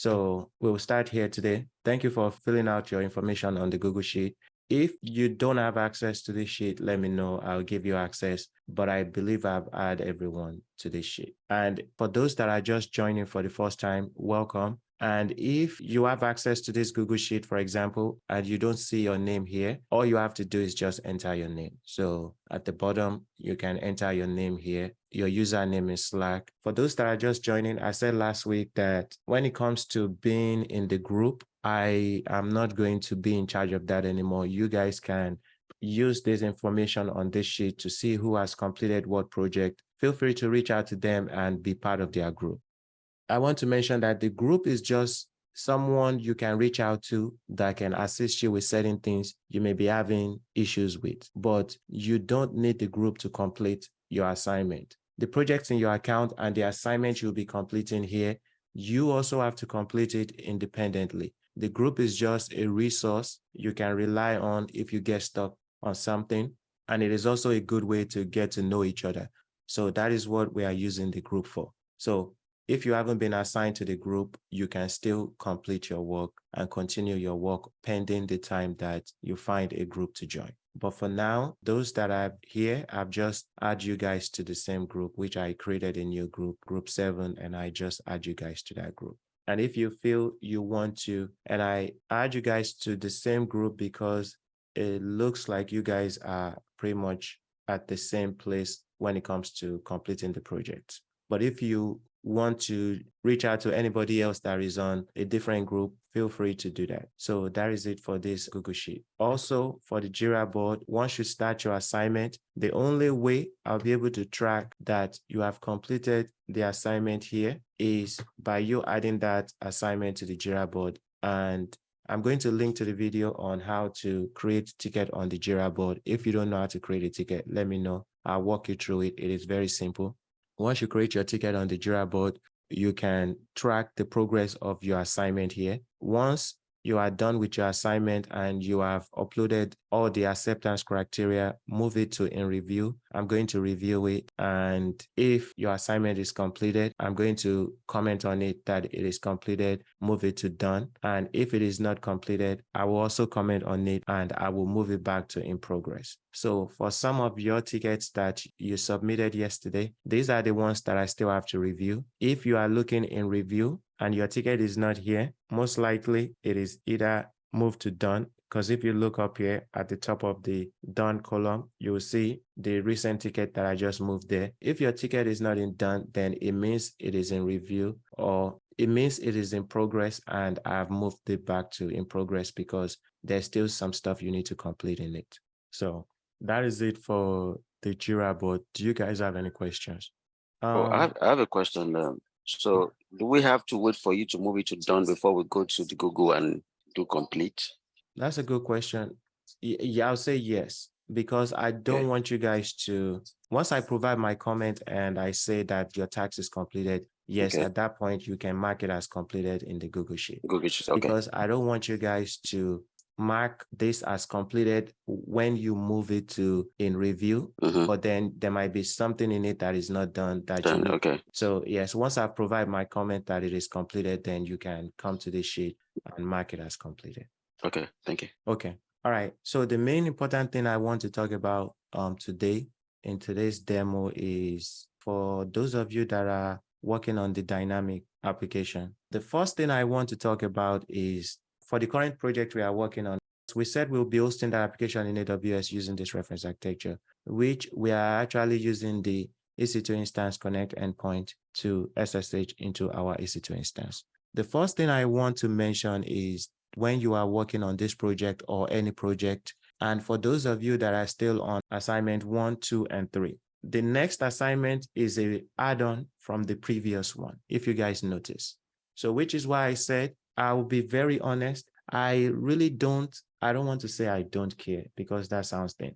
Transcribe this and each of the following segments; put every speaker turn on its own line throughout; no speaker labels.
So we'll start here today. Thank you for filling out your information on the Google Sheet. If you don't have access to this sheet, let me know. I'll give you access, but I believe I've added everyone to this sheet. And for those that are just joining for the first time, welcome. And if you have access to this Google Sheet, for example, and you don't see your name here, all you have to do is just enter your name. So at the bottom, you can enter your name here. Your username is Slack. For those that are just joining, I said last week that when it comes to being in the group, I am not going to be in charge of that anymore. You guys can use this information on this sheet to see who has completed what project. Feel free to reach out to them and be part of their group. I want to mention that the group is just someone you can reach out to that can assist you with certain things you may be having issues with, but you don't need the group to complete your assignment. The projects in your account and the assignment you'll be completing here, you also have to complete it independently. The group is just a resource you can rely on if you get stuck on something, and it is also a good way to get to know each other. So that is what we are using the group for. So if you haven't been assigned to the group, you can still complete your work and continue your work pending the time that you find a group to join. But for now, those that are here, I've just add you guys to the same group, which I created a new group, group 7, and I just add you guys to that group. And if you feel you want to, and I add you guys to the same group because it looks like you guys are pretty much at the same place when it comes to completing the project. But if you want to reach out to anybody else that is on a different group, feel free to do that. So that is it for this Google Sheet. Also, for the Jira board, once you start your assignment, the only way I'll be able to track that you have completed the assignment here is by you adding that assignment to the Jira board. And I'm going to link to the video on how to create a ticket on the Jira board. If you don't know how to create a ticket, let me know. I'll walk you through it. It is very simple. Once you create your ticket on the Jira board, you can track the progress of your assignment here. Once you are done with your assignment and you have uploaded all the acceptance criteria, move it to in review. I'm going to review it. And if your assignment is completed, I'm going to comment on it that it is completed, move it to done. And if it is not completed, I will also comment on it and I will move it back to in progress. So for some of your tickets that you submitted yesterday, these are the ones that I still have to review. If you are looking in review and your ticket is not here, most likely it is either moved to done, because if you look up here at the top of the done column, you will see the recent ticket that I just moved there. If your ticket is not in done, then it means it is in review, or it means it is in progress and I've moved it back to in progress because there's still some stuff you need to complete in it. So that is it for the Jira board. Do you guys have any questions?
I have a question. So do we have to wait for you to move it to done before we go to the Google and do complete?
That's a good question. Yeah, I'll say yes, because I don't want you guys to, once I provide my comment and I say that your task is completed, yes, at that point, you can mark it as completed in the Google Sheet.
Google Sheet, okay.
Because I don't want you guys to mark this as completed when you move it to in review, but then there might be something in it that is not done that you need.
Okay.
So yes, once I provide my comment that it is completed, then you can come to this sheet and mark it as completed.
Okay, thank you.
Okay, all right. So the main important thing I want to talk about today in today's demo is for those of you that are working on the dynamic application. The first thing I want to talk about is for the current project we are working on. We said we'll be hosting the application in AWS using this reference architecture, which we are actually using the EC2 instance connect endpoint to SSH into our EC2 instance. The first thing I want to mention is when you are working on this project or any project, and for those of you that are still on assignment 1, 2, and 3, the next assignment is a add-on from the previous one, if you guys notice. So which is why I said, I will be very honest. I don't want to say I don't care because that sounds thin.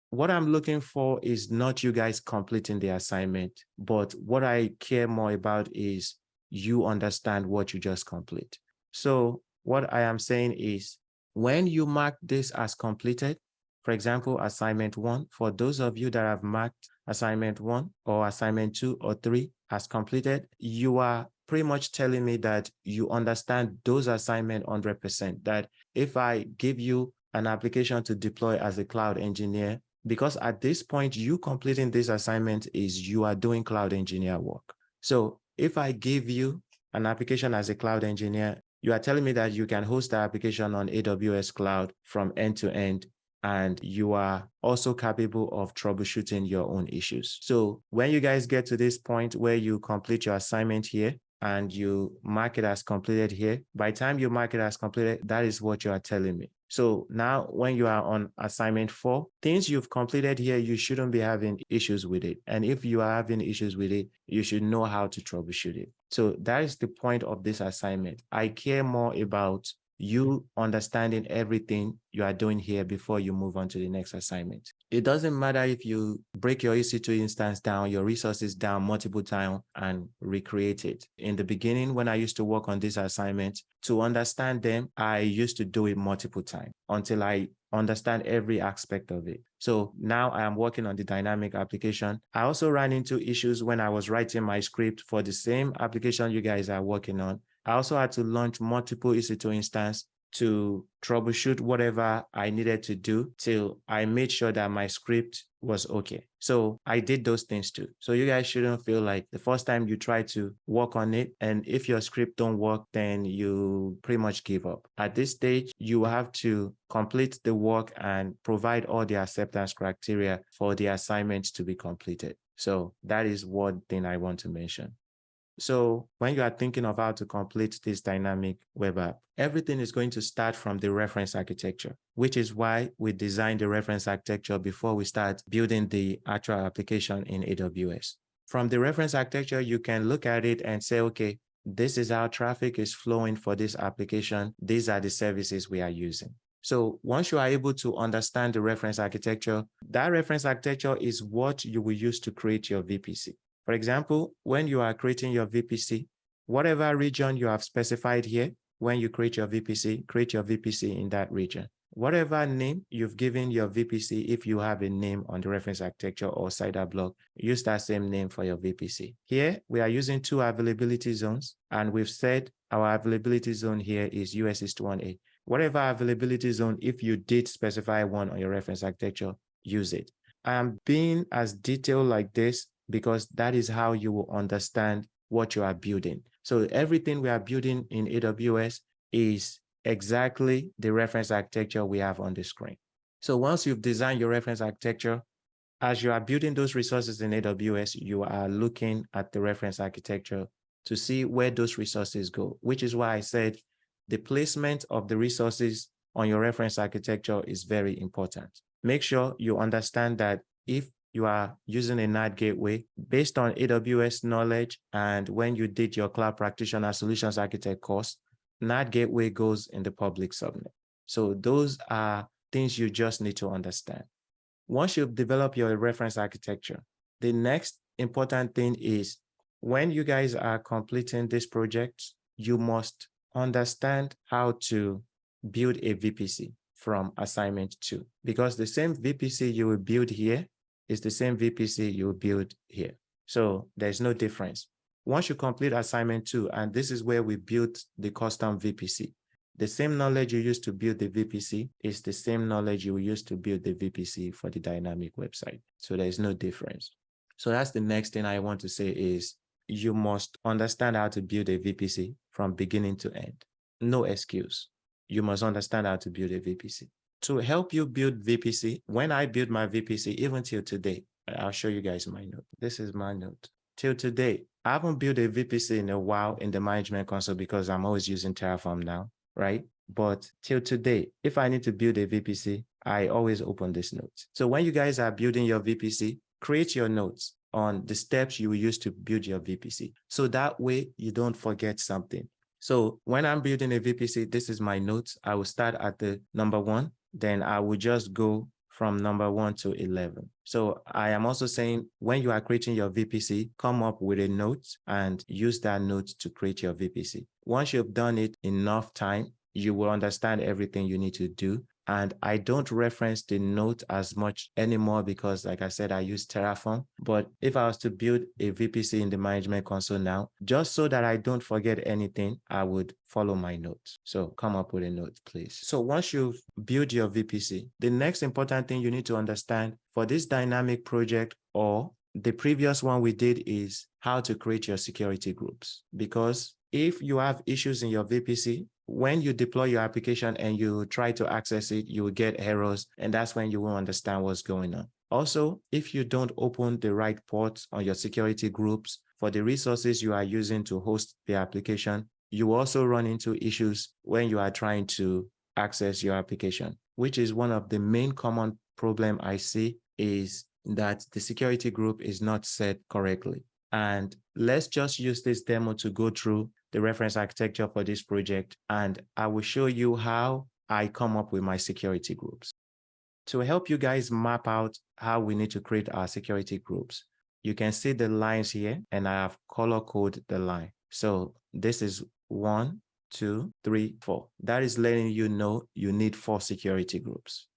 What I'm looking for is not you guys completing the assignment, but what I care more about is you understand what you just complete. So what I am saying is when you mark this as completed, for example, assignment 1, for those of you that have marked assignment 1 or assignment 2 or 3 as completed, you are pretty much telling me that you understand those assignments 100%. That if I give you an application to deploy as a cloud engineer, because at this point, you completing this assignment is you are doing cloud engineer work. So if I give you an application as a cloud engineer, you are telling me that you can host the application on AWS cloud from end to end, and you are also capable of troubleshooting your own issues. So when you guys get to this point where you complete your assignment here and you mark it as completed here, by the time you mark it as completed, that is what you are telling me. So now when you are on assignment 4, things you've completed here, you shouldn't be having issues with it. And if you are having issues with it, you should know how to troubleshoot it. So that is the point of this assignment. I care more about you understanding everything you are doing here before you move on to the next assignment. It doesn't matter if you break your EC2 instance down, your resources down multiple times and recreate it. In the beginning, when I used to work on this assignment, to understand them, I used to do it multiple times until I understand every aspect of it. So now I am working on the dynamic application. I also ran into issues when I was writing my script for the same application you guys are working on. I also had to launch multiple EC2 instances to troubleshoot whatever I needed to do till I made sure that my script was okay. So I did those things too. So you guys shouldn't feel like the first time you try to work on it, and if your script don't work, then you pretty much give up. At this stage, you have to complete the work and provide all the acceptance criteria for the assignments to be completed. So that is one thing I want to mention. So when you are thinking of how to complete this dynamic web app, everything is going to start from the reference architecture, which is why we designed the reference architecture before we start building the actual application in AWS. From the reference architecture, you can look at it and say, okay, this is how traffic is flowing for this application. These are the services we are using. So once you are able to understand the reference architecture, that reference architecture is what you will use to create your VPC. For example, when you are creating your VPC, whatever region you have specified here, when you create your VPC in that region. Whatever name you've given your VPC, if you have a name on the reference architecture or CIDR block, use that same name for your VPC. Here, we are using 2 availability zones, and we've said our availability zone here is US East 1A. Whatever availability zone, if you did specify one on your reference architecture, use it. I am being as detailed like this because that is how you will understand what you are building. So everything we are building in AWS is exactly the reference architecture we have on the screen. So once you've designed your reference architecture, as you are building those resources in AWS, you are looking at the reference architecture to see where those resources go, which is why I said the placement of the resources on your reference architecture is very important. Make sure you understand that if you are using a NAT gateway based on AWS knowledge, and when you did your Cloud Practitioner Solutions Architect course, NAT gateway goes in the public subnet. So those are things you just need to understand. Once you've developed your reference architecture, the next important thing is when you guys are completing this project, you must understand how to build a VPC from assignment 2, because the same VPC you will build here is the same VPC you will build here. So there's no difference. Once you complete assignment 2, and this is where we built the custom VPC, the same knowledge you used to build the VPC is the same knowledge you will use to build the VPC for the dynamic website. So there's no difference. So that's the next thing I want to say is you must understand how to build a VPC from beginning to end. No excuse. You must understand how to build a VPC. To help you build VPC, when I build my VPC, even till today, I'll show you guys my note. This is my note. Till today, I haven't built a VPC in a while in the management console because I'm always using Terraform now, right? But till today, if I need to build a VPC, I always open this note. So when you guys are building your VPC, create your notes on the steps you will use to build your VPC. So that way you don't forget something. So when I'm building a VPC, this is my notes. I will start at the number 1, then I will just go from number 1 to 11. So I am also saying when you are creating your VPC, come up with a note and use that note to create your VPC. Once you've done it enough time, you will understand everything you need to do. And I don't reference the node as much anymore because, like I said, I use Terraform. But if I was to build a VPC in the management console now, just so that I don't forget anything, I would follow my notes. So come up with a note, please. So once you've built your VPC, the next important thing you need to understand for this dynamic project or the previous one we did is how to create your security groups. Because if you have issues in your VPC, when you deploy your application and you try to access it, you will get errors, and that's when you will understand what's going on. Also, if you don't open the right ports on your security groups for the resources you are using to host the application, you also run into issues when you are trying to access your application, which is one of the main common problem I see is that the security group is not set correctly. And let's just use this demo to go through the reference architecture for this project, and I will show you how I come up with my security groups. To help you guys map out how we need to create our security groups, you can see the lines here, and I have color coded the line. So this is 1, 2, 3, 4. That is letting you know you need 4 security groups.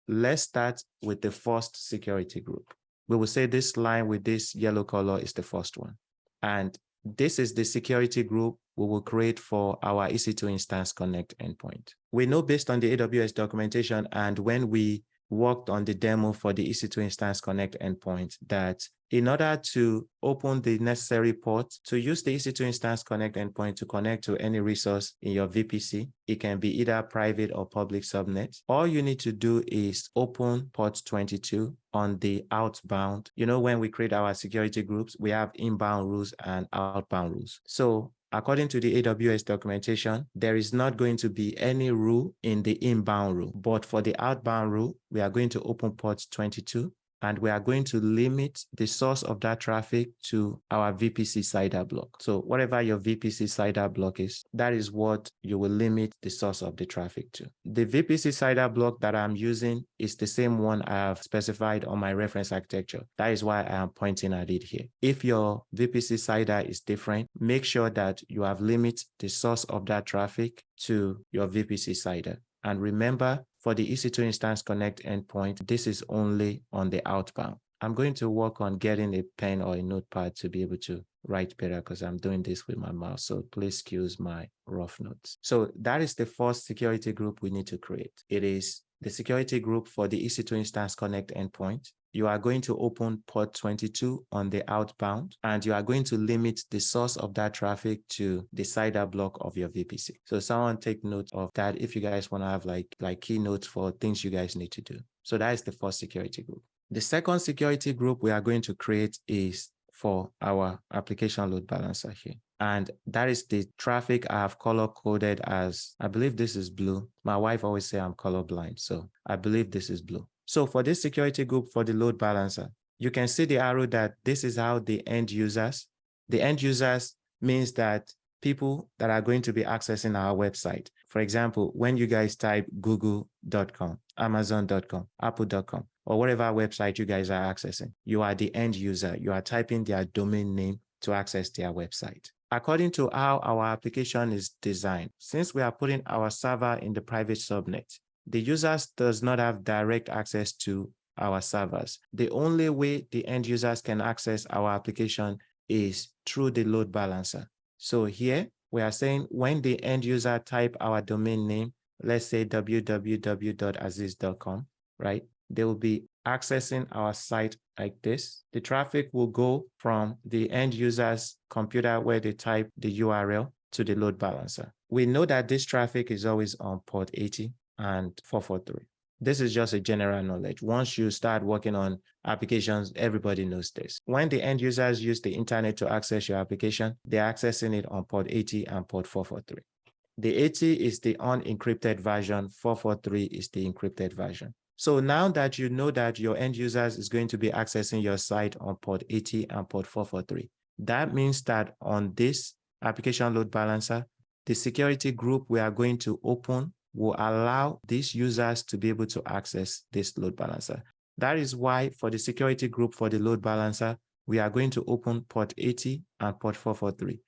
Let's start with the first security group. We will say this line with this yellow color is the first one. And this is the security group we will create for our EC2 Instance Connect endpoint. We know based on the AWS documentation and when we worked on the demo for the EC2 Instance Connect endpoint that in order to open the necessary port to use the EC2 Instance Connect endpoint to connect to any resource in your VPC, it can be either private or public subnet. All you need to do is open port 22 on the outbound. You know, when we create our security groups, we have inbound rules and outbound rules. So according to the AWS documentation, there is not going to be any rule in the inbound rule, but for the outbound rule, we are going to open port 22 and we are going to limit the source of that traffic to our VPC CIDR block. So whatever your VPC CIDR block is, that is what you will limit the source of the traffic to. The VPC CIDR block that I'm using is the same one I have specified on my reference architecture. That is why I am pointing at it here. If your VPC CIDR is different, make sure that you have limited the source of that traffic to your VPC CIDR. And remember, for the EC2 Instance Connect endpoint, this is only on the outbound. I'm going to work on getting a pen or a notepad to be able to write better because I'm doing this with my mouse. So please excuse my rough notes. So that is the first security group we need to create. It is the security group for the EC2 Instance Connect endpoint. You are going to open port 22 on the outbound, and you are going to limit the source of that traffic to the CIDR block of your VPC. So someone take note of that if you guys want to have like keynotes for things you guys need to do. So that is the first security group. The second security group we are going to create is for our application load balancer here. And that is the traffic I have color coded as, I believe this is blue. My wife always say I'm colorblind, so I believe this is blue. So for this security group for the load balancer, you can see the arrow that this is how the end users means that people that are going to be accessing our website. For example, when you guys type google.com, amazon.com, apple.com, or whatever website you guys are accessing, you are the end user. You are typing their domain name to access their website. According to how our application is designed, since we are putting our server in the private subnet, the users does not have direct access to our servers. The only way the end users can access our application is through the load balancer. So here we are saying when the end user type our domain name, let's say www.aziz.com, right? They will be accessing our site like this. The traffic will go from the end user's computer where they type the URL to the load balancer. We know that this traffic is always on port 80 and 443. This is just a general knowledge. Once you start working on applications, everybody knows this. When the end users use the internet to access your application, they're accessing it on port 80 and port 443. The 80 is the unencrypted version, 443 is the encrypted version. So now that you know that your end users is going to be accessing your site on port 80 and port 443, that means that on this application load balancer, the security group we are going to open will allow these users to be able to access this load balancer. That is why for the security group for the load balancer, we are going to open port 80 and port 443.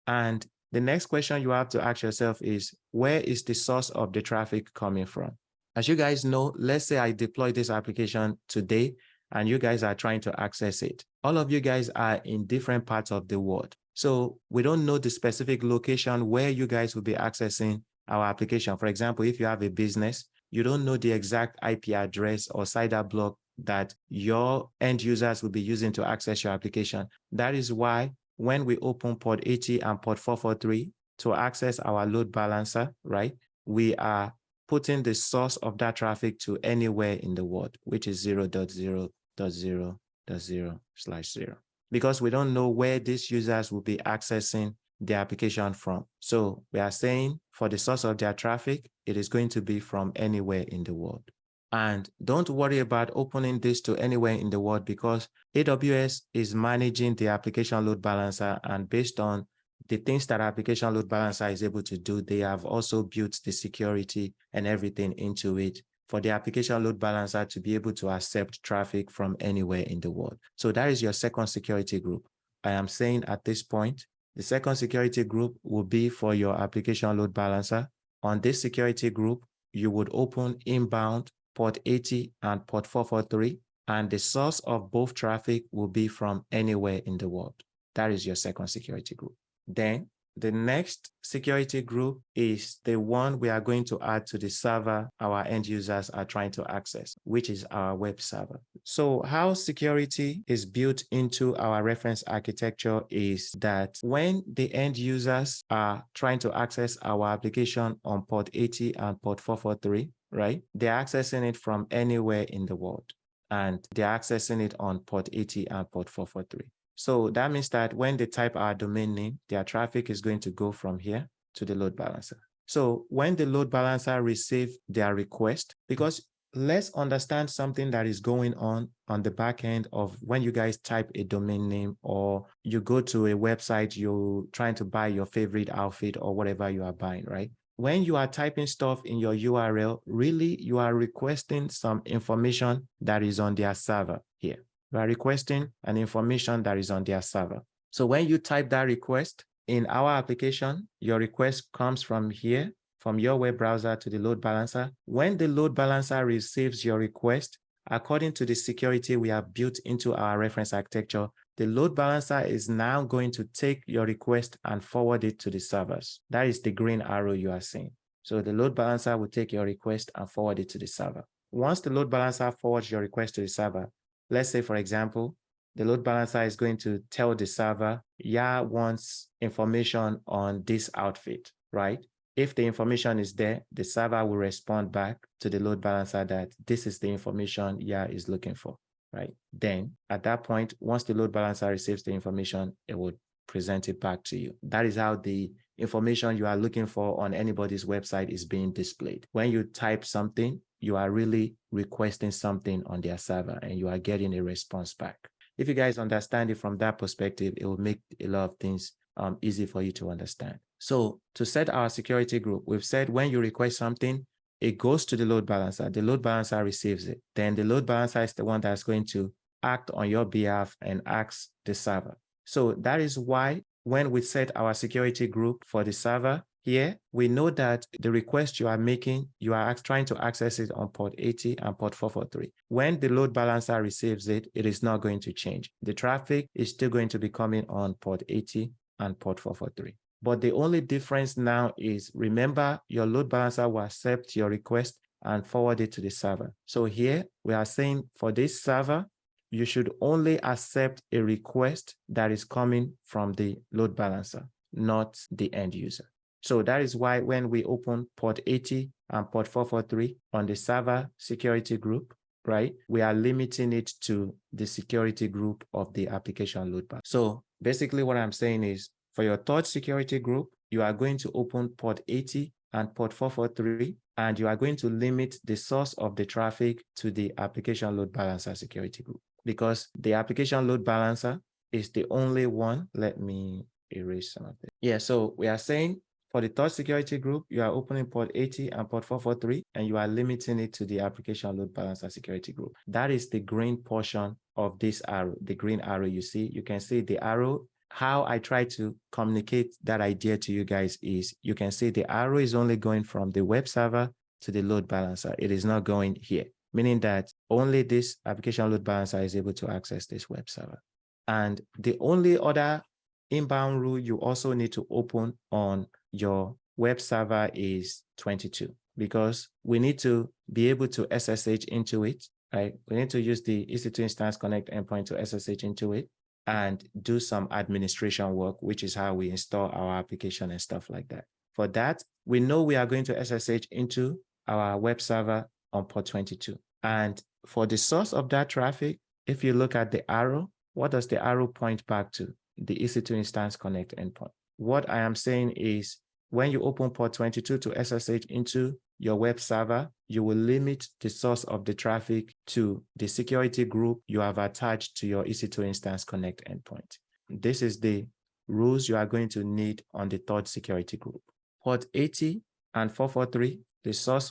And the next question you have to ask yourself is, where is the source of the traffic coming from? As you guys know, let's say I deploy this application today and you guys are trying to access it. All of you guys are in different parts of the world. So we don't know the specific location where you guys will be accessing our application. For example, if you have a business, you don't know the exact IP address or CIDR block that your end users will be using to access your application. That is why when we open port 80 and port 443 to access our load balancer, right, we are putting the source of that traffic to anywhere in the world, which is 0.0.0.0/0, because we don't know where these users will be accessing the application from. So we are saying for the source of their traffic, it is going to be from anywhere in the world. And don't worry about opening this to anywhere in the world, because AWS is managing the application load balancer, and based on the things that application load balancer is able to do, they have also built the security and everything into it for the application load balancer to be able to accept traffic from anywhere in the world. So that is your second security group. I am saying at this point, the second security group will be for your application load balancer. On this security group, you would open inbound port 80 and port 443, and the source of both traffic will be from anywhere in the world. That is your second security group. Then the next security group is the one we are going to add to the server our end users are trying to access, which is our web server. So how security is built into our reference architecture is that when the end users are trying to access our application on port 80 and port 443, right, they're accessing it from anywhere in the world, and they're accessing it on port 80 and port 443. So that means that when they type our domain name, their traffic is going to go from here to the load balancer. So when the load balancer receives their request, because let's understand something that is going on the back end of when you guys type a domain name, or you go to a website, you're trying to buy your favorite outfit or whatever you are buying, right? When you are typing stuff in your URL, really you are requesting some information that is on their server here. You are requesting an information that is on their server. So when you type that request in our application, your request comes from here, from your web browser to the load balancer. When the load balancer receives your request, according to the security we have built into our reference architecture, the load balancer is now going to take your request and forward it to the servers. That is the green arrow you are seeing. So the load balancer will take your request and forward it to the server. Once the load balancer forwards your request to the server, let's say, for example, the load balancer is going to tell the server, Yah wants information on this outfit, right? If the information is there, the server will respond back to the load balancer that this is the information Yah is looking for, right? Then at that point, once the load balancer receives the information, it would present it back to you. That is how the information you are looking for on anybody's website is being displayed. When you type something, you are really requesting something on their server and you are getting a response back. If you guys understand it from that perspective, it will make a lot of things easy for you to understand. So to set our security group, we've said when you request something, it goes to the load balancer. The load balancer receives it. Then the load balancer is the one that's going to act on your behalf and ask the server. So that is why when we set our security group for the server, here, we know that the request you are making, you are trying to access it on port 80 and port 443. When the load balancer receives it, it is not going to change. The traffic is still going to be coming on port 80 and port 443. But the only difference now is, remember, your load balancer will accept your request and forward it to the server. So here, we are saying for this server, you should only accept a request that is coming from the load balancer, not the end user. So that is why when we open port 80 and port 443 on the server security group, right, we are limiting it to the security group of the application load balancer. So basically what I'm saying is, for your third security group, you are going to open port 80 and port 443, and you are going to limit the source of the traffic to the application load balancer security group, because the application load balancer is the only one. Let me erase some of this. Yeah, so we are saying, for the third security group, you are opening port 80 and port 443, and you are limiting it to the application load balancer security group. That is the green portion of this arrow, the green arrow you see. You can see the arrow. How I try to communicate that idea to you guys is, you can see the arrow is only going from the web server to the load balancer. It is not going here, meaning that only this application load balancer is able to access this web server. And the only other inbound rule you also need to open on your web server is 22, because we need to be able to SSH into it, right? We need to use the EC2 Instance Connect endpoint to SSH into it and do some administration work, which is how we install our application and stuff like that. For that, we know we are going to SSH into our web server on port 22. And for the source of that traffic, if you look at the arrow, what does the arrow point back to? The EC2 Instance Connect endpoint. What I am saying is when you open port 22 to SSH into your web server, you will limit the source of the traffic to the security group you have attached to your EC2 Instance Connect endpoint. This is the rules you are going to need on the third security group. Port 80 and 443, the source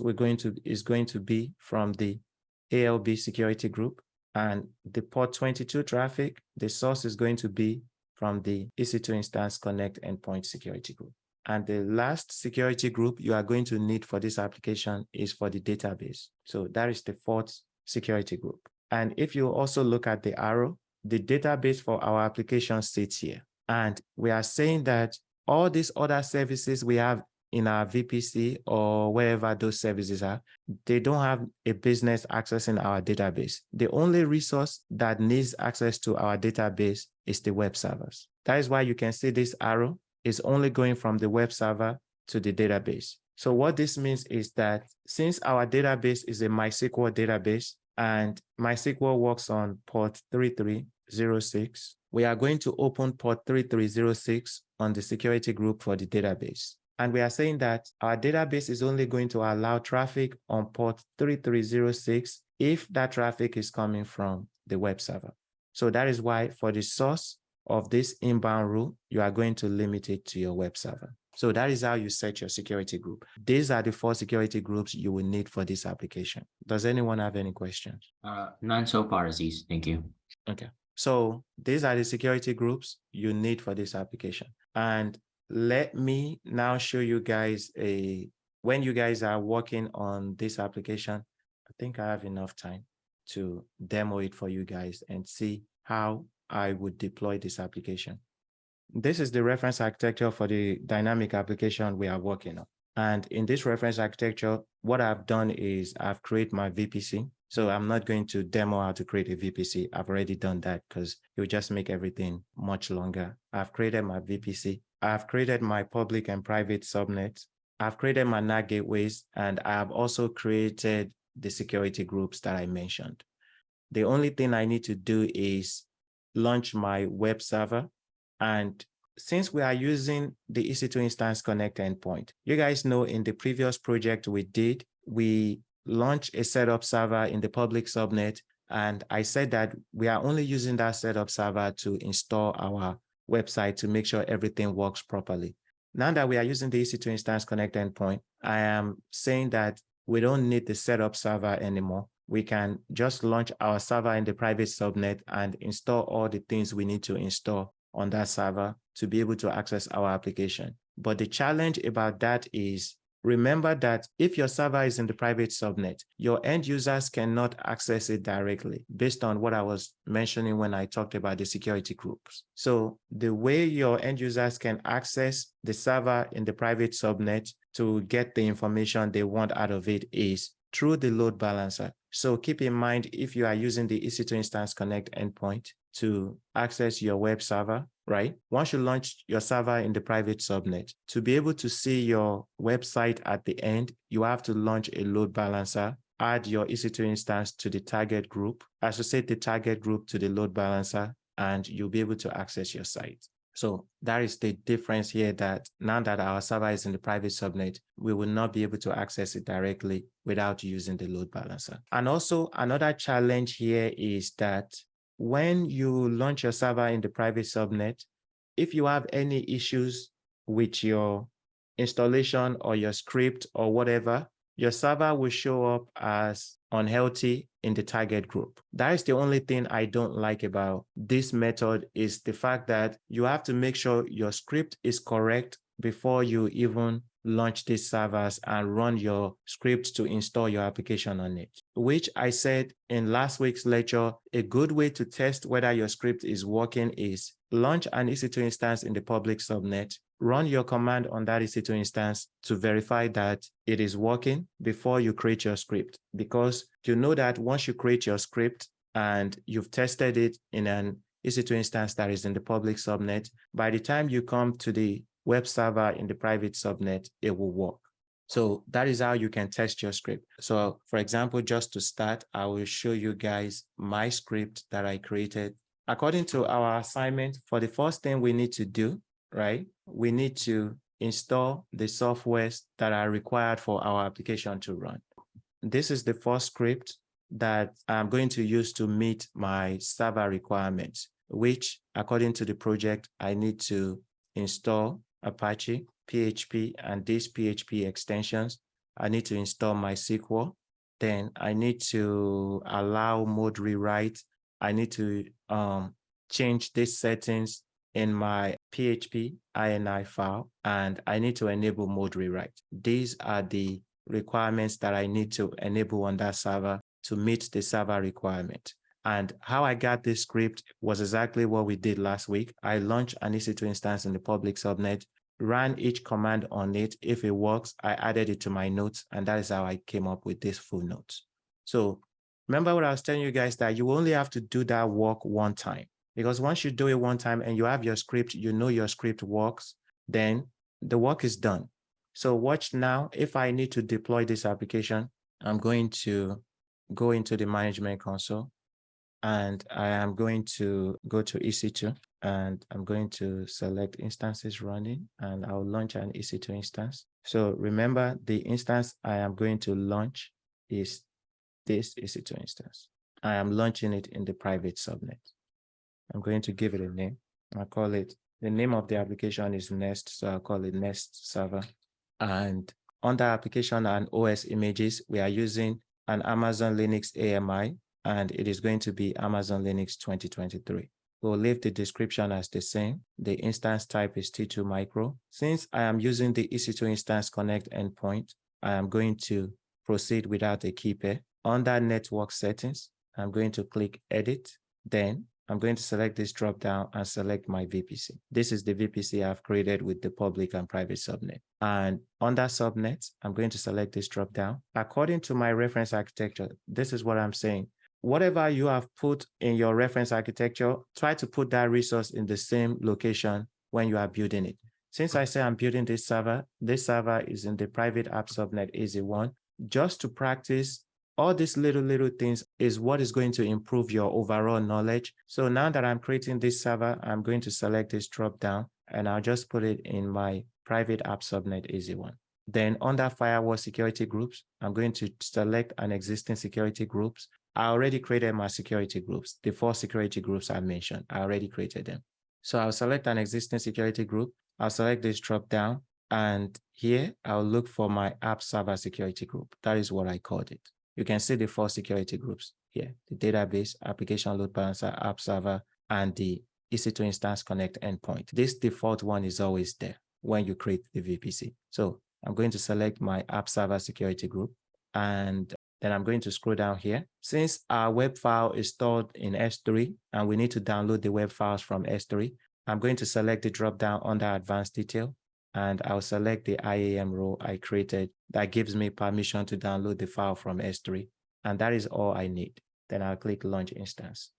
is going to be from the ALB security group, and the port 22 traffic, the source is going to be from the EC2 Instance Connect endpoint security group. And the last security group you are going to need for this application is for the database. So that is the fourth security group. And if you also look at the arrow, the database for our application sits here. And we are saying that all these other services we have in our VPC or wherever those services are, they don't have a business accessing our database. The only resource that needs access to our database is the web servers. That is why you can see this arrow is only going from the web server to the database. So what this means is that since our database is a MySQL database and MySQL works on port 3306, we are going to open port 3306 on the security group for the database. And we are saying that our database is only going to allow traffic on port 3306 if that traffic is coming from the web server. So that is why for the source of this inbound rule, you are going to limit it to your web server. So that is how you set your security group. These are the 4 security groups you will need for this application. Does anyone have any questions?
None so far, Aziz. Thank you.
Okay. So these are the security groups you need for this application. And let me now show you guys when you guys are working on this application, I think I have enough time to demo it for you guys and see how I would deploy this application. This is the reference architecture for the dynamic application we are working on. And in this reference architecture, what I've done is I've created my VPC. So I'm not going to demo how to create a VPC. I've already done that because it will just make everything much longer. I've created my VPC. I've created my public and private subnets. I've created my NAT gateways, and I have also created the security groups that I mentioned. The only thing I need to do is launch my web server. And since we are using the EC2 Instance Connect endpoint, you guys know in the previous project we launched a setup server in the public subnet. And I said that we are only using that setup server to install our website to make sure everything works properly. Now that we are using the EC2 Instance Connect endpoint, I am saying that we don't need the setup server anymore. We can just launch our server in the private subnet and install all the things we need to install on that server to be able to access our application. But the challenge about that is, remember that if your server is in the private subnet, your end users cannot access it directly based on what I was mentioning when I talked about the security groups. So the way your end users can access the server in the private subnet to get the information they want out of it is through the load balancer. So keep in mind, if you are using the EC2 Instance Connect endpoint to access your web server, right? Once you launch your server in the private subnet, to be able to see your website at the end, you have to launch a load balancer, add your EC2 instance to the target group, associate the target group to the load balancer, and you'll be able to access your site. So that is the difference here, that now that our server is in the private subnet, we will not be able to access it directly without using the load balancer. And also another challenge here is that when you launch your server in the private subnet, if you have any issues with your installation or your script or whatever, your server will show up as unhealthy in the target group. That is the only thing I don't like about this method, is the fact that you have to make sure your script is correct before you even launch these servers and run your script to install your application on it, which I said in last week's lecture, a good way to test whether your script is working is launch an EC2 instance in the public subnet, run your command on that EC2 instance to verify that it is working before you create your script, because you know that once you create your script and you've tested it in an EC2 instance that is in the public subnet, by the time you come to the web server in the private subnet, it will work. So that is how you can test your script. So for example, just to start, I will show you guys my script that I created. According to our assignment, for the first thing we need to do, right, we need to install the softwares that are required for our application to run. This is the first script that I'm going to use to meet my server requirements, which according to the project, I need to install Apache, PHP, and these PHP extensions. I need to install MySQL. Then I need to allow mode rewrite. I need to change these settings in my PHP INI file, and I need to enable mode rewrite. These are the requirements that I need to enable on that server to meet the server requirement. And how I got this script was exactly what we did last week. I launched an EC2 instance in the public subnet, ran each command on it. If it works, I added it to my notes, and that is how I came up with this full notes. So remember what I was telling you guys, that you only have to do that work one time, because once you do it one time and you have your script, you know your script works, then the work is done. So watch now, if I need to deploy this application, I'm going to go into the management console, and I am going to go to EC2, and I'm going to select instances running, and I'll launch an EC2 instance. So remember, the instance I am going to launch is this EC2 instance. I am launching it in the private subnet. I'm going to give it a name. I'll call it, the name of the application is Nest, so I'll call it Nest Server. And under application and OS images, we are using an Amazon Linux AMI, and it is going to be Amazon Linux 2023. We'll leave the description as the same. The instance type is T2 Micro. Since I am using the EC2 Instance Connect endpoint, I am going to proceed without a key pair. Under network settings, I'm going to click edit. Then I'm going to select this drop-down and select my VPC. This is the VPC I've created with the public and private subnet. And under subnets, I'm going to select this drop-down. According to my reference architecture, this is what I'm saying. Whatever you have put in your reference architecture, try to put that resource in the same location when you are building it. Since I say I'm building this server is in the private app subnet AZ1. Just to practice, all these little things is what is going to improve your overall knowledge. So now that I'm creating this server, I'm going to select this drop down, and I'll just put it in my private app subnet AZ1. Then under firewall security groups, I'm going to select an existing security groups. I already created my security groups. The 4 security groups I mentioned, I already created them. So I'll select an existing security group. I'll select this drop down, and here I'll look for my app server security group. That is what I called it. You can see the 4 security groups here: the database, application load balancer, app server, and the EC2 Instance Connect endpoint. This default one is always there when you create the VPC. So I'm going to select my app server security group, and then I'm going to scroll down here. Since our web file is stored in S3 and we need to download the web files from S3, I'm going to select the drop down under advanced detail, and I'll select the IAM role I created that gives me permission to download the file from S3. And that is all I need. Then I'll click launch instance.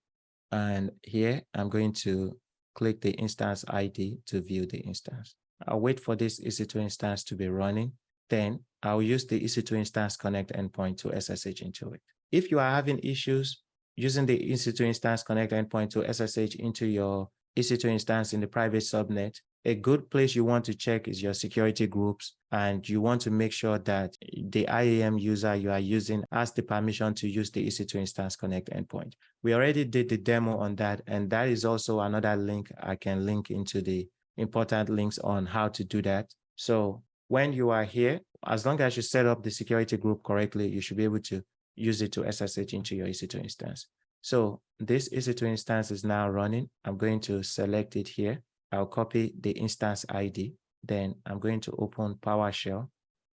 And here I'm going to click the instance ID to view the instance. I'll wait for this EC2 instance to be running. Then I'll use the EC2 Instance Connect endpoint to SSH into it. If you are having issues using the EC2 Instance Connect endpoint to SSH into your EC2 instance in the private subnet, a good place you want to check is your security groups, and you want to make sure that the IAM user you are using has the permission to use the EC2 Instance Connect endpoint. We already did the demo on that, and that is also another link I can link into the important links on how to do that. So when you are here, as long as you set up the security group correctly, you should be able to use it to SSH into your EC2 instance. So this EC2 instance is now running. I'm going to select it here. I'll copy the instance ID. Then I'm going to open PowerShell.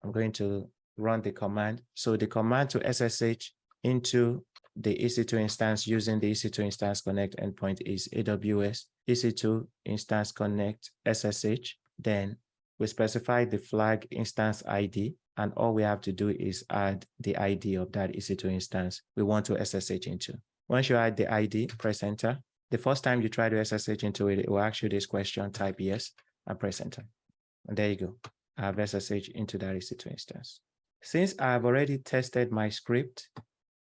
I'm going to run the command. So the command to SSH into the EC2 instance using the EC2 instance connect endpoint is AWS EC2 instance connect SSH. Then we specify the flag instance ID, and all we have to do is add the ID of that EC2 instance we want to SSH into. Once you add the ID, press enter. The first time you try to SSH into it, it will ask you this question, type yes, and press enter. And there you go. I have SSH into that EC2 instance. Since I have already tested my script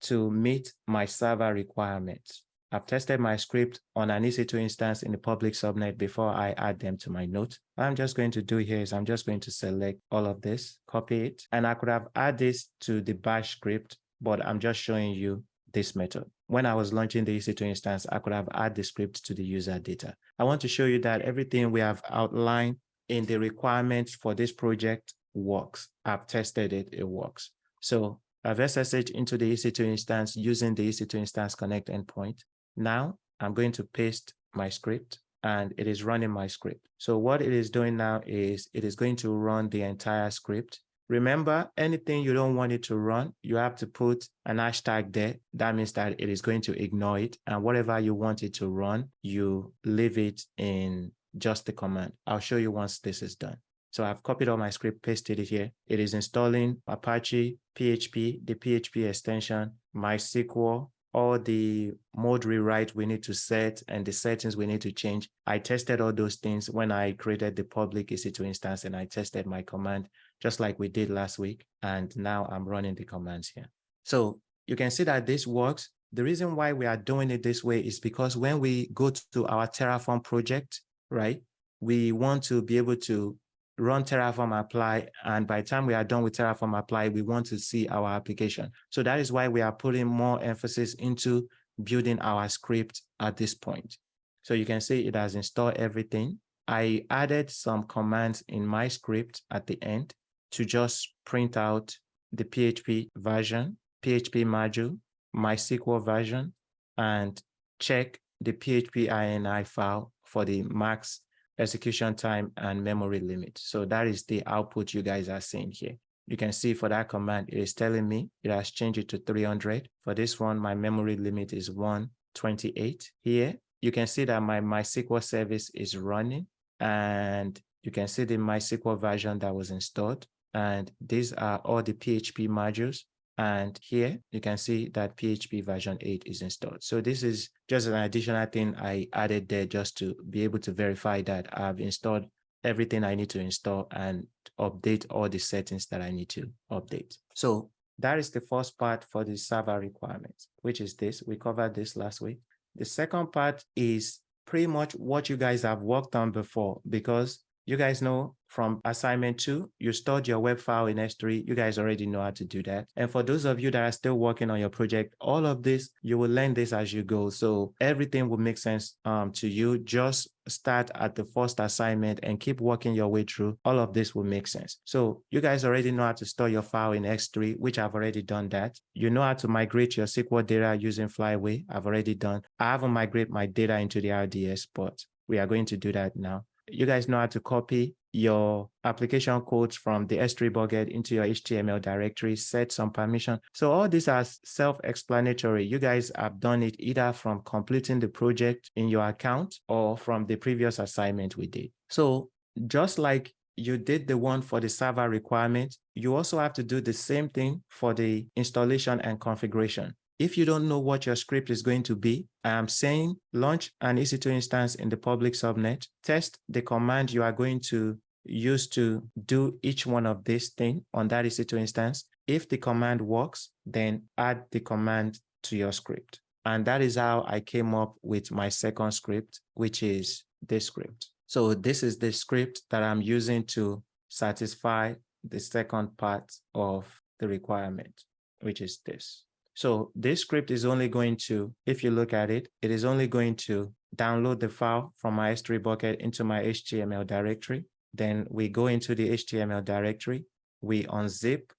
to meet my server requirements, I've tested my script on an EC2 instance in the public subnet before I add them to my note. What I'm just going to do here is I'm just going to select all of this, copy it, and I could have added this to the bash script, but I'm just showing you this method. When I was launching the EC2 instance, I could have added the script to the user data. I want to show you that everything we have outlined in the requirements for this project works. I've tested it, it works. So I've SSH into the EC2 instance using the EC2 instance connect endpoint. Now I'm going to paste my script and it is running my script. So what it is doing now is it is going to run the entire script. Remember, anything you don't want it to run, you have to put an hashtag there. That means that it is going to ignore it. And whatever you want it to run, you leave it in just the command. I'll show you once this is done. So I've copied all my script, pasted it here. It is installing Apache, PHP, the PHP extension, MySQL, all the mode rewrite we need to set and the settings we need to change. I tested all those things when I created the public EC2 instance, and I tested my command just like we did last week. And now I'm running the commands here. So you can see that this works. The reason why we are doing it this way is because when we go to our Terraform project, right, we want to be able to run Terraform apply, and by the time we are done with Terraform apply, we want to see our application. So that is why we are putting more emphasis into building our script at this point. So you can see it has installed everything. I added some commands in my script at the end to just print out the PHP version, PHP module, MySQL version, and check the PHP INI file for the max execution time and memory limit. So that is the output you guys are seeing here. You can see for that command, it is telling me it has changed it to 300. For this one, my memory limit is 128. Here, you can see that my MySQL service is running, and you can see the MySQL version that was installed. And these are all the PHP modules. And here you can see that PHP version 8 is installed. So this is just an additional thing I added there just to be able to verify that I've installed everything I need to install and update all the settings that I need to update. So that is the first part for the server requirements, which is this. We covered this last week. The second part is pretty much what you guys have worked on before, because you guys know from assignment 2, you stored your web file in S3. You guys already know how to do that. And for those of you that are still working on your project, all of this, you will learn this as you go. So everything will make sense to you. Just start at the first assignment and keep working your way through. All of this will make sense. So you guys already know how to store your file in S3, which I've already done that. You know how to migrate your SQL data using Flyway. I've already done. I haven't migrated my data into the RDS, but we are going to do that now. You guys know how to copy your application codes from the S3 bucket into your HTML directory, set some permission. So all these are self-explanatory. You guys have done it either from completing the project in your account or from the previous assignment we did. So just like you did the one for the server requirement, you also have to do the same thing for the installation and configuration. If you don't know what your script is going to be, I am saying launch an EC2 instance in the public subnet, test the command you are going to use to do each one of these things on that EC2 instance. If the command works, then add the command to your script. And that is how I came up with my second script, which is this script. So this is the script that I'm using to satisfy the second part of the requirement, which is this. So this script is only going to, if you look at it, it is only going to download the file from my S3 bucket into my HTML directory. Then we go into the HTML directory, we unzip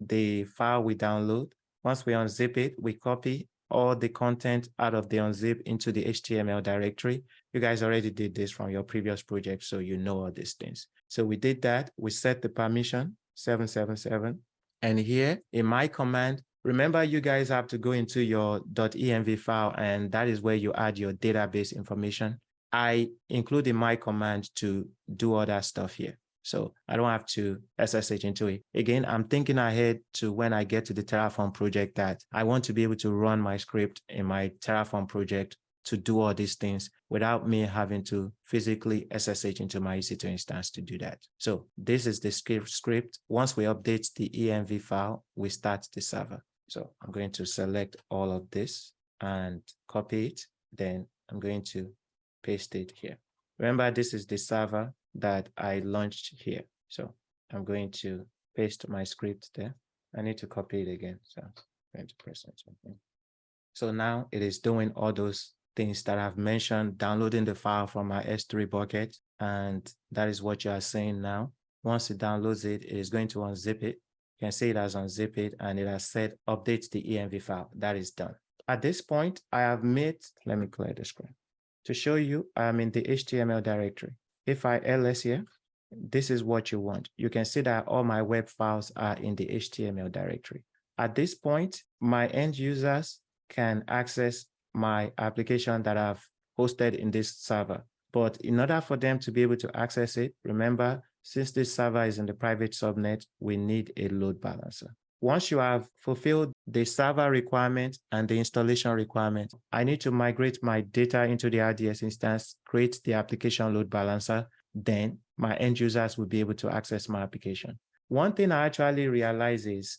the file we download. Once we unzip it, we copy all the content out of the unzip into the HTML directory. You guys already did this from your previous project, so you know all these things. So we did that. We set the permission 777. And here in my command, remember you guys have to go into your .env file, and that is where you add your database information. I include in my command to do all that stuff here. So I don't have to SSH into it. Again, I'm thinking ahead to when I get to the Terraform project that I want to be able to run my script in my Terraform project to do all these things without me having to physically SSH into my EC2 instance to do that. So this is the script. Once we update the env file, we start the server. So I'm going to select all of this and copy it. Then I'm going to paste it here. Remember, this is the server that I launched here. So I'm going to paste my script there. I need to copy it again. So I'm going to press something. So now it is doing all those things that I've mentioned, downloading the file from my S3 bucket. And that is what you are seeing now. Once it downloads it, it is going to unzip it. You can see it has unzipped it, and it has said update the env file. That is done. At this point, I have made, let me clear the screen. To show you, I'm in the HTML directory. If I ls here, this is what you want. You can see that all my web files are in the HTML directory. At this point, my end users can access my application that I've hosted in this server. But in order for them to be able to access it, remember, since this server is in the private subnet, we need a load balancer. Once you have fulfilled the server requirement and the installation requirement, I need to migrate my data into the RDS instance, create the application load balancer, then my end users will be able to access my application. One thing I actually realize is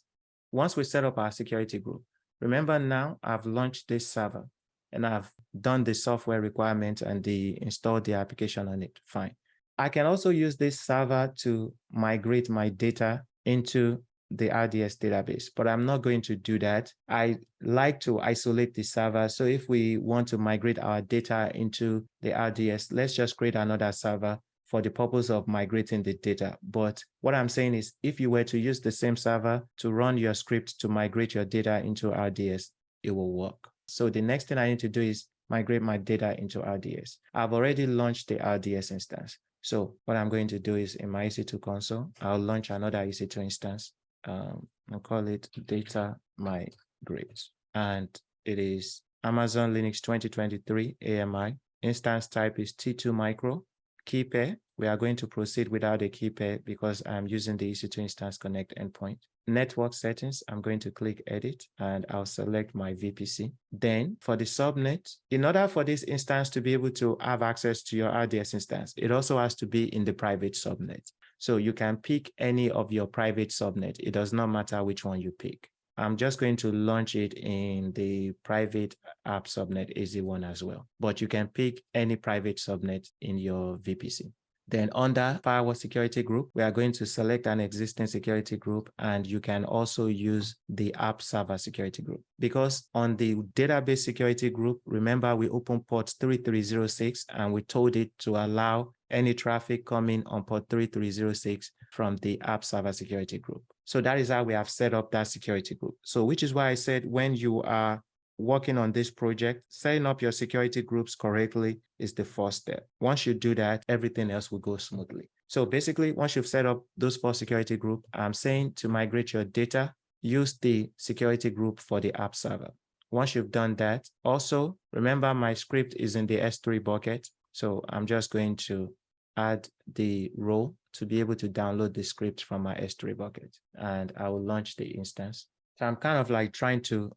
once we set up our security group, remember now I've launched this server and I've done the software requirement and installed the application on it. Fine. I can also use this server to migrate my data into the RDS database, but I'm not going to do that. I like to isolate the server. So if we want to migrate our data into the RDS, let's just create another server for the purpose of migrating the data. But what I'm saying is, if you were to use the same server to run your script to migrate your data into RDS, it will work. So the next thing I need to do is migrate my data into RDS. I've already launched the RDS instance. So what I'm going to do is in my EC2 console, I'll launch another EC2 instance. I'll call it data migrate. And it is Amazon Linux 2023 AMI. Instance type is T2 micro. Key pair, we are going to proceed without a key pair because I'm using the EC2 instance connect endpoint. Network settings, I'm going to click edit and I'll select my VPC. Then for the subnet, in order for this instance to be able to have access to your RDS instance, it also has to be in the private subnet. So you can pick any of your private subnet. It does not matter which one you pick. I'm just going to launch it in the private app subnet AZ1 as well. But you can pick any private subnet in your VPC. Then under firewall security group, we are going to select an existing security group, and you can also use the app server security group. Because on the database security group, remember we opened port 3306 and we told it to allow any traffic coming on port 3306 from the app server security group. So that is how we have set up that security group. So which is why I said when you are working on this project, setting up your security groups correctly is the first step. Once you do that, everything else will go smoothly. So basically, once you've set up those 4 security groups, I'm saying to migrate your data, use the security group for the app server. Once you've done that, also remember my script is in the S3 bucket. So I'm just going to add the role to be able to download the script from my S3 bucket, and I will launch the instance. So I'm kind of like trying to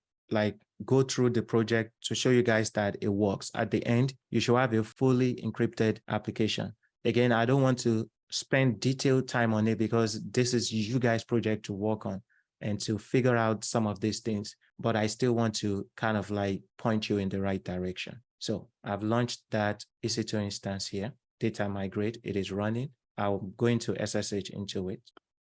go through the project to show you guys that it works. At the end, you should have a fully encrypted application. Again, I don't want to spend detailed time on it because this is you guys' project to work on and to figure out some of these things, but I still want to kind of like point you in the right direction. So I've launched that EC2 instance here, data migrate, it is running. I'm going to SSH into it.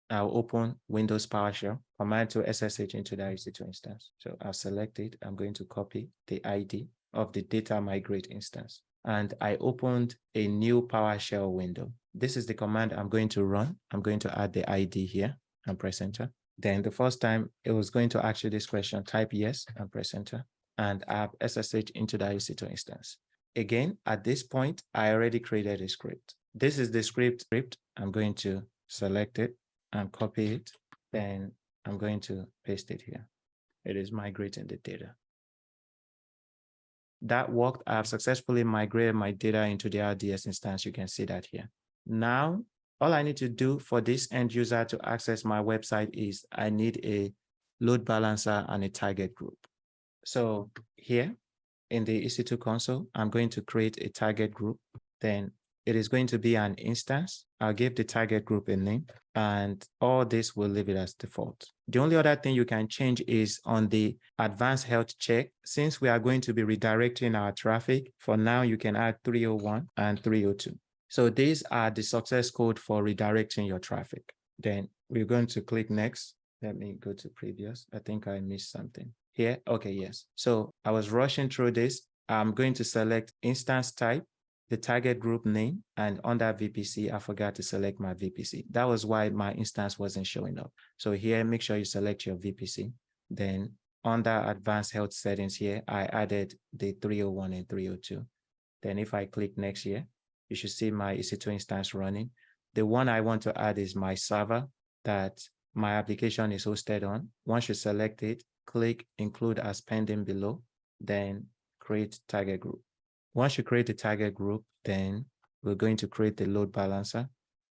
I'll open Windows PowerShell, command to SSH into the EC2 instance. So I'll select it. I'm going to copy the ID of the data migrate instance. And I opened a new PowerShell window. This is the command I'm going to run. I'm going to add the ID here and press enter. Then the first time it was going to ask you this question, type yes and press enter. and add SSH into the EC2 instance. Again, at this point, I already created a script. This is the script. I'm going to select it and copy it. Then I'm going to paste it here. It is migrating the data. That worked. I have successfully migrated my data into the RDS instance. You can see that here. Now, all I need to do for this end user to access my website is I need a load balancer and a target group. So here in the EC2 console, I'm going to create a target group. Then it is going to be an instance. I'll give the target group a name, and all this will leave it as default. The only other thing you can change is on the advanced health check. Since we are going to be redirecting our traffic, for now you can add 301 and 302. So these are the success code for redirecting your traffic. Then we're going to click next. Let me go to previous. I think I missed something here. Okay, yes. So I was rushing through this. I'm going to select instance type, the target group name, and under VPC, I forgot to select my VPC. That was why my instance wasn't showing up. So here, make sure you select your VPC. Then under advanced health settings here, I added the 301 and 302. Then if I click next here, you should see my EC2 instance running. The one I want to add is my server that my application is hosted on. Once you select it, click include as pending below, then create target group. Once you create the target group, then we're going to create the load balancer.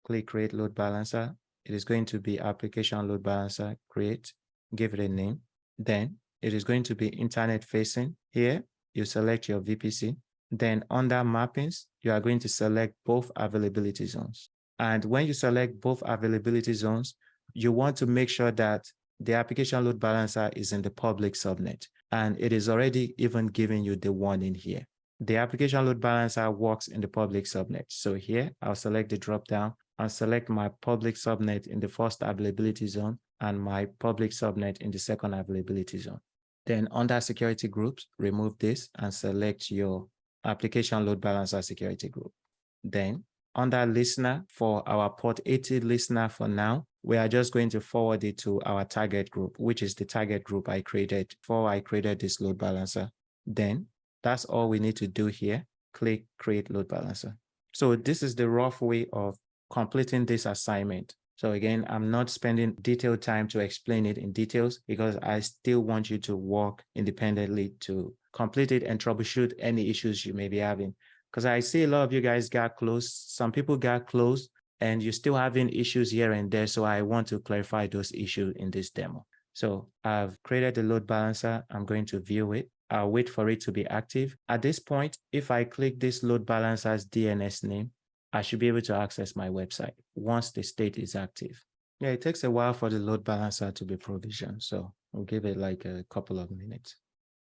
Click create load balancer. It is going to be application load balancer, create, give it a name. Then it is going to be internet facing. Here, you select your VPC. Then under mappings, you are going to select both availability zones. And when you select both availability zones, you want to make sure that the application load balancer is in the public subnet. And it is already even giving you the warning here. The application load balancer works in the public subnet. So here, I'll select the dropdown and select my public subnet in the first availability zone and my public subnet in the second availability zone. Then under security groups, remove this and select your application load balancer security group. Then under listener, for our port 80 listener for now, we are just going to forward it to our target group, which is the target group I created before I created this load balancer. Then that's all we need to do here. Click create load balancer. So this is the rough way of completing this assignment. So again, I'm not spending detailed time to explain it in details because I still want you to work independently to complete it and troubleshoot any issues you may be having. Because I see a lot of you guys got close. Some people got close and you're still having issues here and there. So I want to clarify those issues in this demo. So I've created the load balancer. I'm going to view it. I'll wait for it to be active. At this point, if I click this load balancer's DNS name, I should be able to access my website once the state is active. Yeah, it takes a while for the load balancer to be provisioned. So we'll give it like a couple of minutes.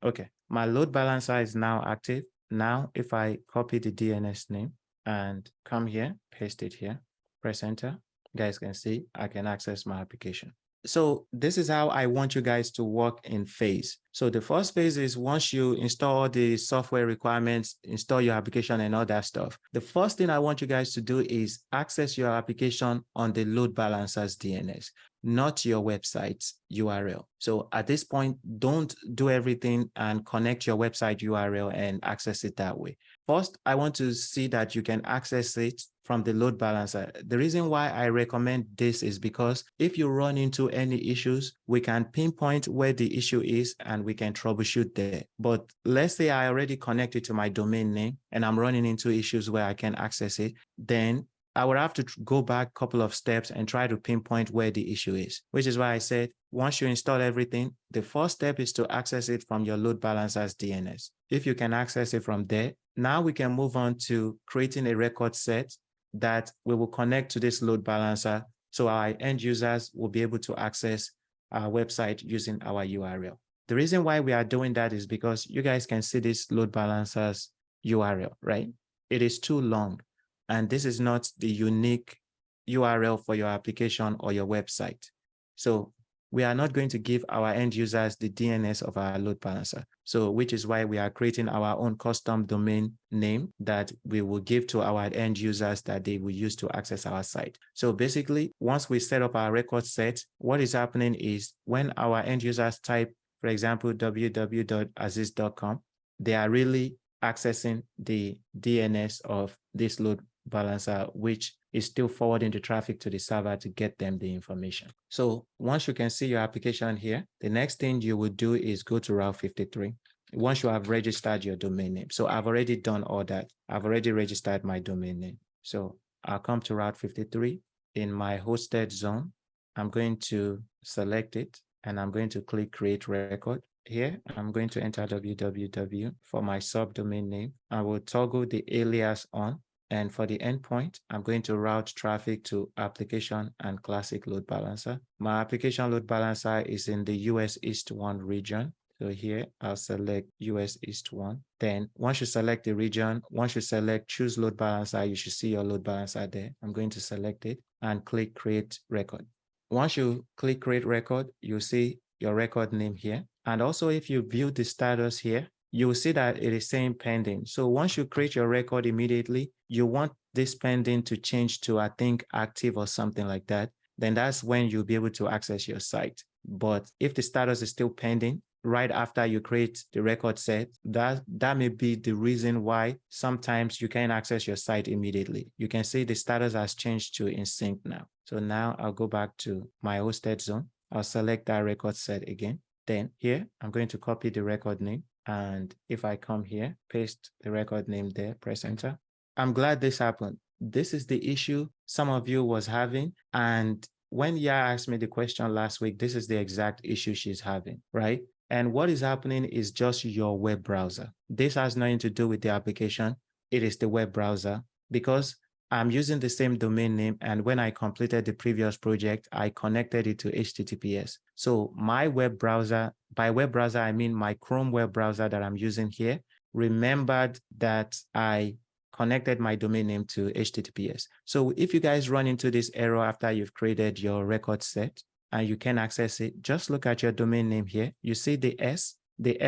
Okay, my load balancer is now active. Now, if I copy the DNS name and come here, paste it here, press enter, you guys can see I can access my application. So this is how I want you guys to work in phase. So the first phase is once you install the software requirements, install your application and all that stuff. The first thing I want you guys to do is access your application on the load balancer's DNS, not your website's URL. So at this point, don't do everything and connect your website URL and access it that way. First, I want to see that you can access it from the load balancer. The reason why I recommend this is because if you run into any issues, we can pinpoint where the issue is and we can troubleshoot there. But let's say I already connected to my domain name and I'm running into issues where I can access it, then I would have to go back a couple of steps and try to pinpoint where the issue is, which is why I said, once you install everything, the first step is to access it from your load balancer's DNS. If you can access it from there, now we can move on to creating a record set that we will connect to this load balancer so our end users will be able to access our website using our URL. The reason why we are doing that is because you guys can see this load balancer's URL, right? It is too long, and this is not the unique URL for your application or your website. So we are not going to give our end users the DNS of our load balancer. So which is why we are creating our own custom domain name that we will give to our end users that they will use to access our site. So basically, once we set up our record set, what is happening is when our end users type for example, www.aziz.com, they are really accessing the DNS of this load balancer, which is still forwarding the traffic to the server to get them the information. So once you can see your application here, the next thing you would do is go to Route 53. Once you have registered your domain name. So I've already done all that. I've already registered my domain name. So I'll come to Route 53 in my hosted zone. I'm going to select it and I'm going to click create record. Here, I'm going to enter www for my subdomain name. I will toggle the alias on. And for the endpoint, I'm going to route traffic to application and classic load balancer. My application load balancer is in the US East 1 region. So here, I'll select US East 1. Then once you select the region, once you select choose load balancer, you should see your load balancer there. I'm going to select it and click create record. Once you click create record, you'll see your record name here. And also if you view the status here, you'll see that it is saying pending. So once you create your record immediately, you want this pending to change to, I think, active or something like that. Then that's when you'll be able to access your site. But if the status is still pending, right after you create the record set, that may be the reason why sometimes you can't access your site immediately. You can see the status has changed to in sync now. So now I'll go back to my hosted zone. I'll select that record set again. Then here, I'm going to copy the record name. And if I come here, paste the record name there, press enter. I'm glad this happened. This is the issue some of you was having. And when Ya asked me the question last week, this is the exact issue she's having, right? And what is happening is just your web browser. This has nothing to do with the application. It is the web browser because I'm using the same domain name. And when I completed the previous project, I connected it to HTTPS. So my web browser, by web browser, I mean my Chrome web browser that I'm using here, remembered that I connected my domain name to HTTPS. So if you guys run into this error after you've created your record set, and you can access it, just look at your domain name here. You see the S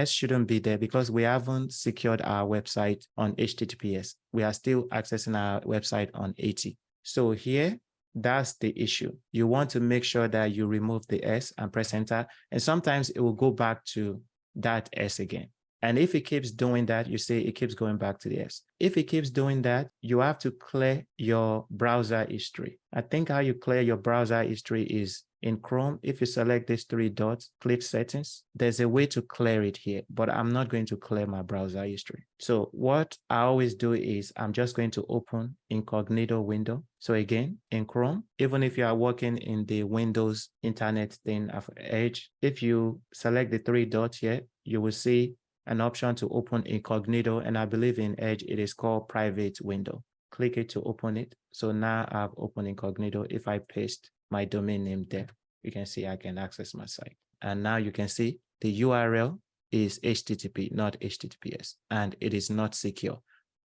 shouldn't be there because we haven't secured our website on HTTPS. We are still accessing our website on AT. So here, that's the issue. You want to make sure that you remove the S and press enter. And sometimes it will go back to that S again. And if it keeps doing that, you see it keeps going back to the S. If it keeps doing that, you have to clear your browser history. I think how you clear your browser history is in Chrome. If you select these three dots, click settings, there's a way to clear it here, but I'm not going to clear my browser history. So what I always do is I'm just going to open incognito window. So again, in Chrome, even if you are working in the Windows Internet thing of Edge, if you select the three dots here, you will see an option to open incognito. And I believe in Edge, it is called private window. Click it to open it. So now I've opened incognito. If I paste my domain name there, you can see I can access my site. And now you can see the URL is HTTP, not HTTPS, and it is not secure.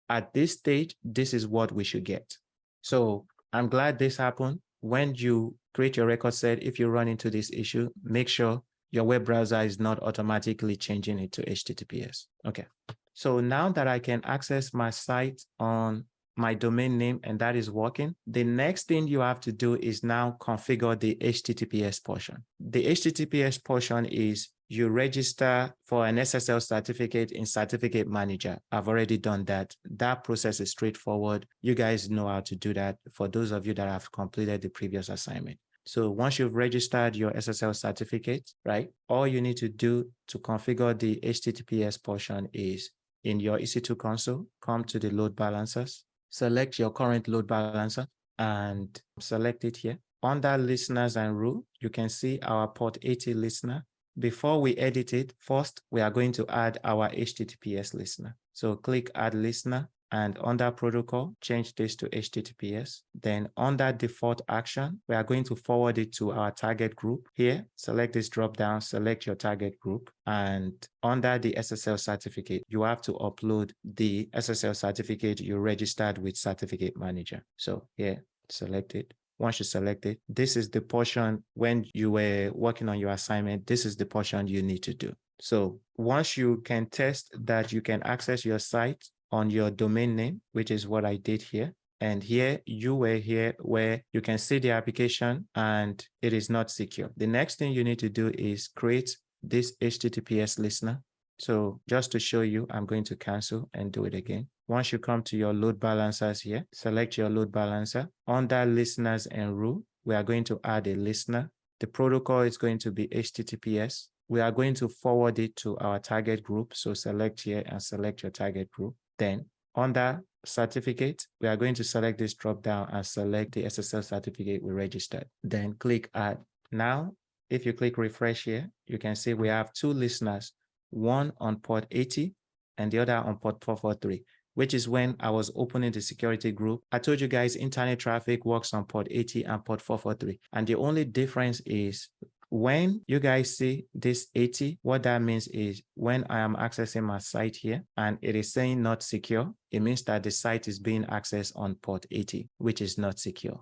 At this stage, this is what we should get. So I'm glad this happened. When you create your record set, if you run into this issue, make sure your web browser is not automatically changing it to HTTPS. Okay. So now that I can access my site on my domain name and that is working, the next thing you have to do is now configure the HTTPS portion. The HTTPS portion is you register for an SSL certificate in Certificate Manager. I've already done that. That process is straightforward. You guys know how to do that for those of you that have completed the previous assignment. So once you've registered your SSL certificate, right, all you need to do to configure the HTTPS portion is in your EC2 console, come to the load balancers, select your current load balancer and select it here. Under listeners and rule, you can see our port 80 listener. Before we edit it, first, we are going to add our HTTPS listener. So click add listener. And under protocol, change this to HTTPS. Then under default action, we are going to forward it to our target group. Here, select this drop down, select your target group. And under the SSL certificate, you have to upload the SSL certificate you registered with Certificate Manager. So here, select it. Once you select it, this is the portion when you were working on your assignment, this is the portion you need to do. So once you can test that you can access your site on your domain name, which is what I did here. And here you were here where you can see the application and it is not secure. The next thing you need to do is create this HTTPS listener. So just to show you, I'm going to cancel and do it again. Once you come to your load balancers here, select your load balancer. Under listeners and rule, we are going to add a listener. The protocol is going to be HTTPS. We are going to forward it to our target group. So select here and select your target group. Then under certificate, we are going to select this drop down and select the SSL certificate we registered. Then click add. Now, if you click refresh here, you can see we have two listeners, one on port 80 and the other on port 443, which is when I was opening the security group. I told you guys internet traffic works on port 80 and port 443. And the only difference is when you guys see this 80, what that means is when I am accessing my site here and it is saying not secure, it means that the site is being accessed on port 80, which is not secure.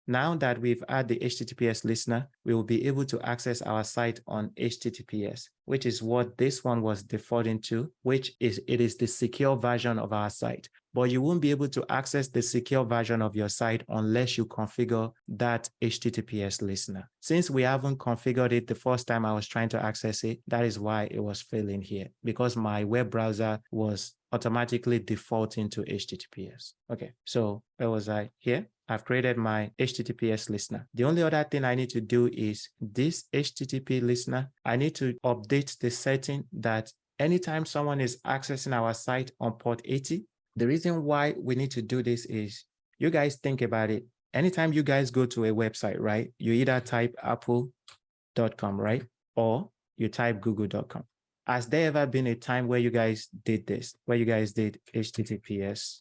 Now that we've added the HTTPS listener, we will be able to access our site on HTTPS, which is what this one was defaulting to, which is it is the secure version of our site. But you won't be able to access the secure version of your site unless you configure that HTTPS listener. Since we haven't configured it the first time I was trying to access it, that is why it was failing here, because my web browser was automatically defaulting to HTTPS. Okay, so where was I? Here, I've created my HTTPS listener. The only other thing I need to do is this HTTP listener, I need to update the setting that anytime someone is accessing our site on port 80, the reason why we need to do this is, you guys think about it. Anytime you guys go to a website, right? You either type apple.com, right? Or you type google.com. Has there ever been a time where you guys did this, where you guys did HTTPS,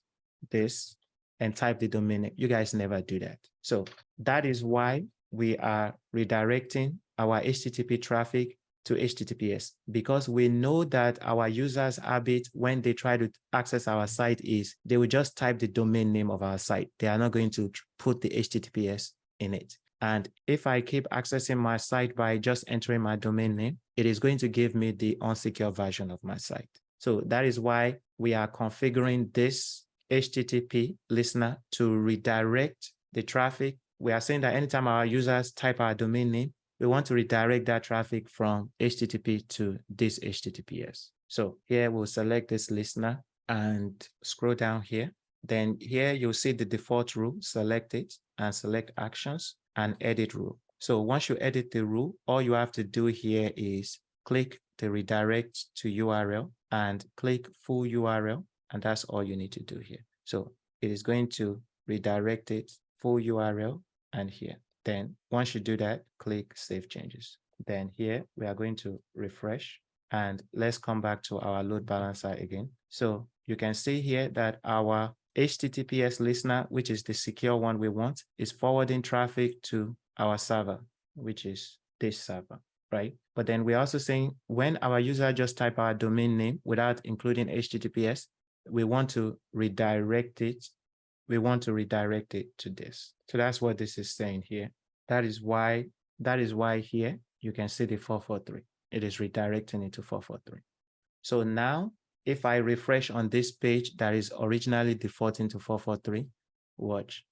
this, and type the domain name? You guys never do that. So that is why we are redirecting our HTTP traffic to HTTPS, because we know that our users' habit when they try to access our site is they will just type the domain name of our site. They are not going to put the HTTPS in it. And if I keep accessing my site by just entering my domain name, it is going to give me the unsecure version of my site. So that is why we are configuring this HTTP listener to redirect the traffic. We are saying that anytime our users type our domain name, we want to redirect that traffic from HTTP to this HTTPS. So here we'll select this listener and scroll down here. Then here you'll see the default rule, select it and select actions and edit rule. So once you edit the rule, all you have to do here is click the redirect to URL and click full URL. And that's all you need to do here. So it is going to redirect it full URL and here. Then once you do that, click Save Changes. Then here we are going to refresh and let's come back to our load balancer again. So you can see here that our HTTPS listener, which is the secure one we want, is forwarding traffic to our server, which is this server, right? But then we're also saying when our user just type our domain name without including HTTPS, we want to redirect it. We want to redirect it to this. So that's what this is saying here. That is why here you can see the 443. It is redirecting it to 443. So now if I refresh on this page that is originally defaulting to 443, watch.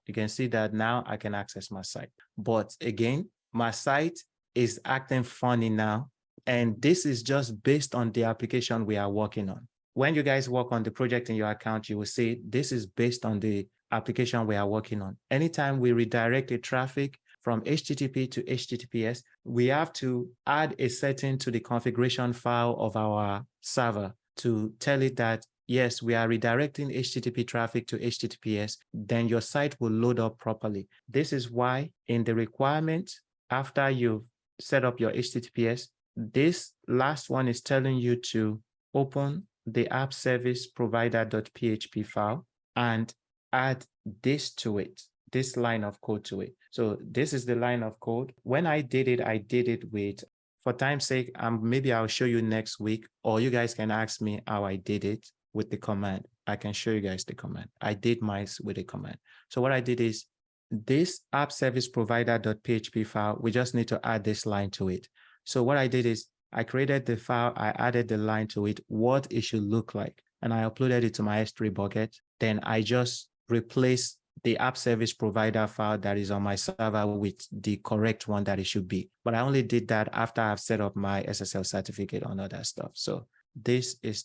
You can see that now I can access my site. But again, my site is acting funny now. And this is just based on the application we are working on. When you guys work on the project in your account, you will see this is based on the application we are working on. Anytime we redirect the traffic from HTTP to HTTPS, we have to add a setting to the configuration file of our server to tell it that, yes, we are redirecting HTTP traffic to HTTPS, then your site will load up properly. This is why in the requirement, after you've set up your HTTPS, this last one is telling you to open the app service provider.php file and add this to it, this line of code to it. So this is the line of code. When I did it with, for time's sake, maybe I'll show you next week, or you guys can ask me how I did it with the command. I can show you guys the command. I did mine with a command. So what I did is this app service provider.php file, we just need to add this line to it. So what I did is I created the file, I added the line to it, what it should look like, and I uploaded it to my S3 bucket. Then I just replaced the app service provider file that is on my server with the correct one that it should be. But I only did that after I've set up my SSL certificate on other stuff. So this is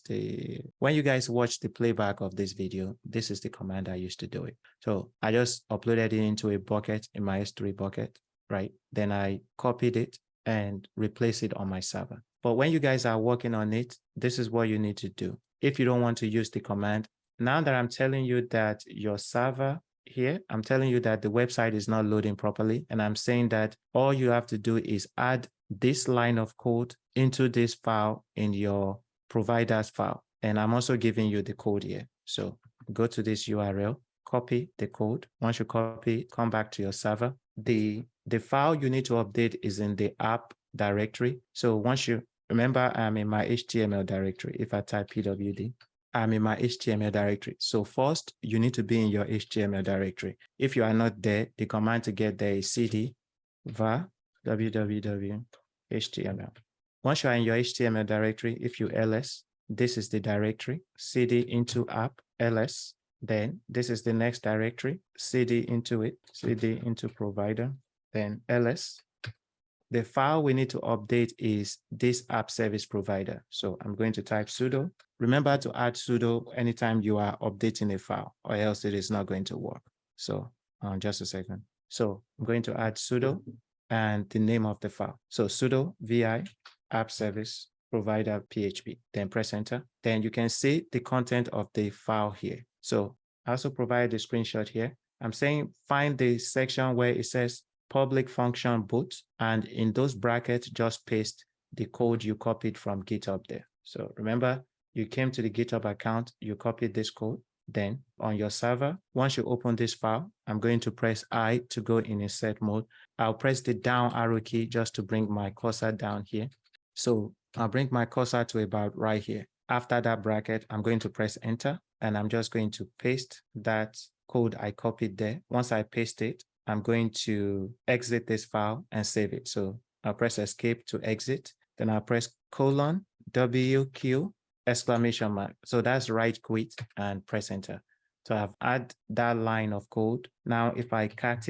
when you guys watch the playback of this video, this is the command I used to do it. So I just uploaded it into a bucket in my S3 bucket, right? Then I copied it and replace it on my server. But when you guys are working on it, this is what you need to do. If you don't want to use the command, now that I'm telling you that your server here, I'm telling you that the website is not loading properly. And I'm saying that all you have to do is add this line of code into this file in your provider's file. And I'm also giving you the code here. So go to this URL, copy the code. Once you copy, come back to your server. The file you need to update is in the app directory. So once you remember, I'm in my HTML directory. If I type pwd, I'm in my HTML directory. So first, you need to be in your HTML directory. If you are not there, the command to get there is cd var www.html. Once you are in your HTML directory, if you ls, this is the directory, cd into app, ls. Then this is the next directory, cd into it, cd into provider, then ls. The file we need to update is this app service provider. So I'm going to type sudo. Remember to add sudo anytime you are updating a file, or else it is not going to work. So just a second. So I'm going to add sudo and the name of the file. So sudo vi app service provider php, then press enter. Then you can see the content of the file here. So I also provide the screenshot here. I'm saying find the section where it says public function boot, and in those brackets, just paste the code you copied from GitHub there. So remember, you came to the GitHub account, you copied this code. Then on your server, once you open this file, I'm going to press I to go in insert mode. I'll press the down arrow key just to bring my cursor down here. So I'll bring my cursor to about right here. After that bracket, I'm going to press enter, and I'm just going to paste that code I copied there. Once I paste it, I'm going to exit this file and save it. So I'll press escape to exit. Then I'll press colon WQ exclamation mark. So that's right quit and press enter. So I've added that line of code. Now, if I cut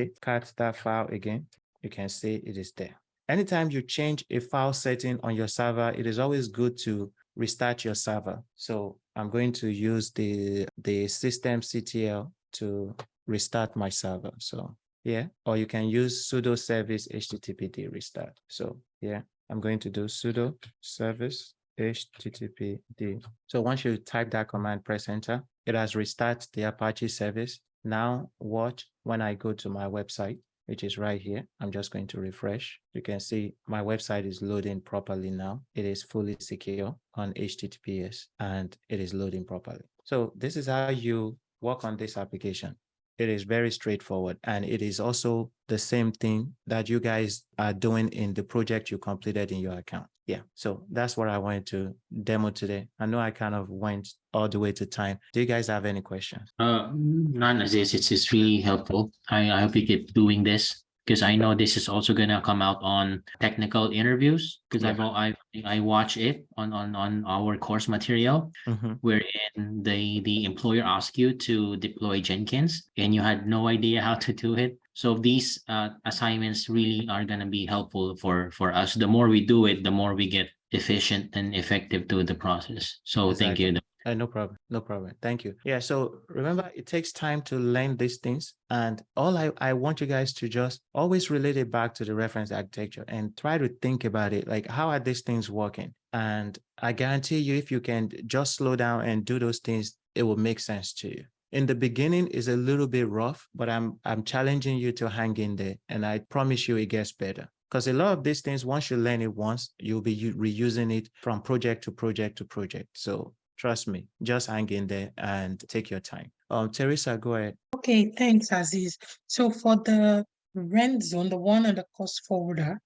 that file again, you can see it is there. Anytime you change a file setting on your server, it is always good to restart your server. So I'm going to use the systemctl to restart my server. So yeah, or you can use sudo service httpd restart. So yeah, I'm going to do sudo service httpd. So once you type that command, press enter, it has restarted the Apache service. Now watch when I go to my website, which is right here. I'm just going to refresh. You can see my website is loading properly now. It is fully secure on HTTPS and it is loading properly. So this is how you work on this application. It is very straightforward, and it is also the same thing that you guys are doing in the project you completed in your account. Yeah, so that's what I wanted to demo today. I know I kind of went all the way to time. Do you guys have any questions?
None of this. It's really helpful. I hope you keep doing this, because I know this is also gonna come out on technical interviews, because I watch it on our course material, wherein the employer asks you to deploy Jenkins and you had no idea how to do it. So these assignments really are gonna be helpful for us. The more we do it, the more we get efficient and effective to the process. So
Exactly.
Thank you.
No problem. No problem. Thank you. Yeah. So remember, it takes time to learn these things. And all I want you guys to just always relate it back to the reference architecture and try to think about it. Like, how are these things working? And I guarantee you, if you can just slow down and do those things, it will make sense to you. In the beginning is a little bit rough, but I'm challenging you to hang in there. And I promise you it gets better. Because a lot of these things, once you learn it once, you'll be reusing it from project to project to project. So trust me, just hang in there and take your time. Teresa, go ahead.
Okay, thanks, Aziz. So for the rent zone, the one on the cost folder,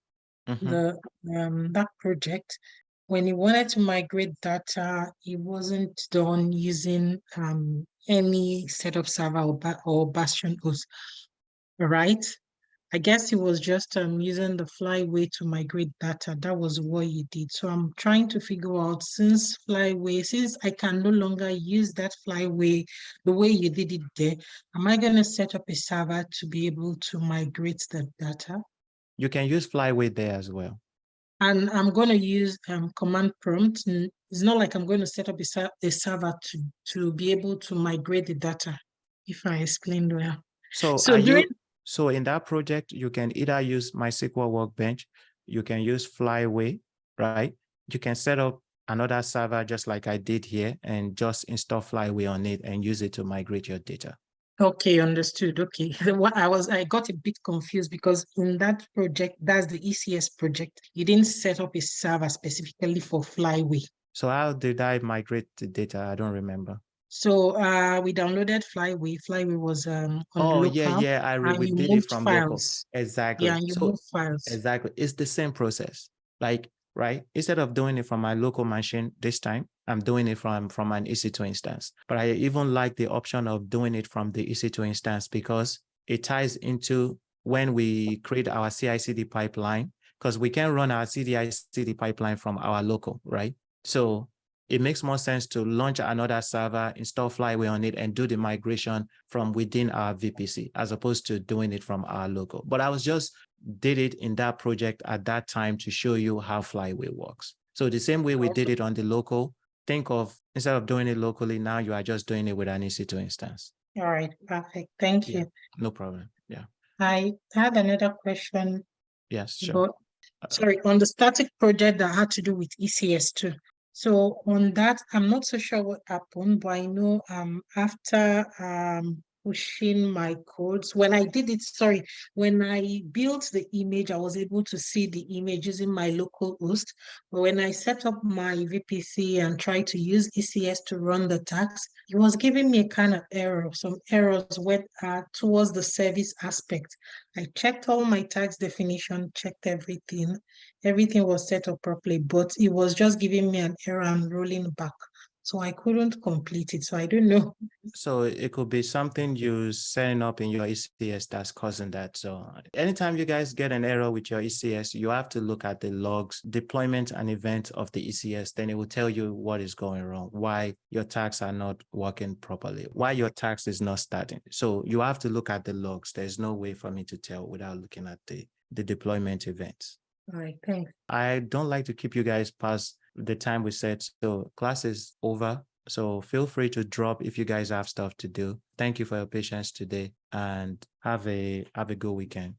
that project, when he wanted to migrate data, it wasn't done using any setup server or Bastion host, right? I guess he was just using the Flyway to migrate data. That was what he did. So I'm trying to figure out, since I can no longer use that Flyway the way you did it there, am I going to set up a server to be able to migrate the data?
You can use Flyway there as well.
And I'm going to use command prompt. It's not like I'm going to set up a server to be able to migrate the data, if I explained well.
So in that project, you can either use MySQL Workbench, you can use Flyway, right? You can set up another server just like I did here and just install Flyway on it and use it to migrate your data.
Okay, understood. Okay. I got a bit confused because in that project, that's the ECS project, you didn't set up a server specifically for Flyway.
So how did I migrate the data? I don't remember.
So we downloaded Flyway. Flyway was on local.
We did it from
files.
local. Exactly.
Yeah, and you moved files.
Exactly. It's the same process. Like, right? Instead of doing it from my local machine this time, I'm doing it from an EC2 instance. But I even like the option of doing it from the EC2 instance because it ties into when we create our CI/CD pipeline, because we can run our CI/CD pipeline from our local, right? So it makes more sense to launch another server, install Flyway on it, and do the migration from within our VPC, as opposed to doing it from our local. But I did it in that project at that time to show you how Flyway works. So the same way we did it on the local, think of, instead of doing it locally, now you are just doing it with an EC2 instance.
All right, perfect. Thank you.
No problem. Yeah.
I had another question.
Yes, sure.
Sorry, on the static project that had to do with ECS too. So on that, I'm not so sure what happened, but I know after pushing my codes, when I built the image, I was able to see the image using my local host. But when I set up my VPC and tried to use ECS to run the tasks, it was giving me a kind of error. Some errors went towards the service aspect. I checked all my tax definition, checked everything. Everything was set up properly, but it was just giving me an error and rolling back. So I couldn't complete it. So I don't know.
So it could be something you setting up in your ECS that's causing that. So anytime you guys get an error with your ECS, you have to look at the logs, deployment and event of the ECS. Then it will tell you what is going wrong, why your tasks are not working properly, why your task is not starting. So you have to look at the logs. There's no way for me to tell without looking at the deployment events.
All right, thanks.
I don't like to keep you guys past the time we set. So class is over. So feel free to drop if you guys have stuff to do. Thank you for your patience today and have a good weekend.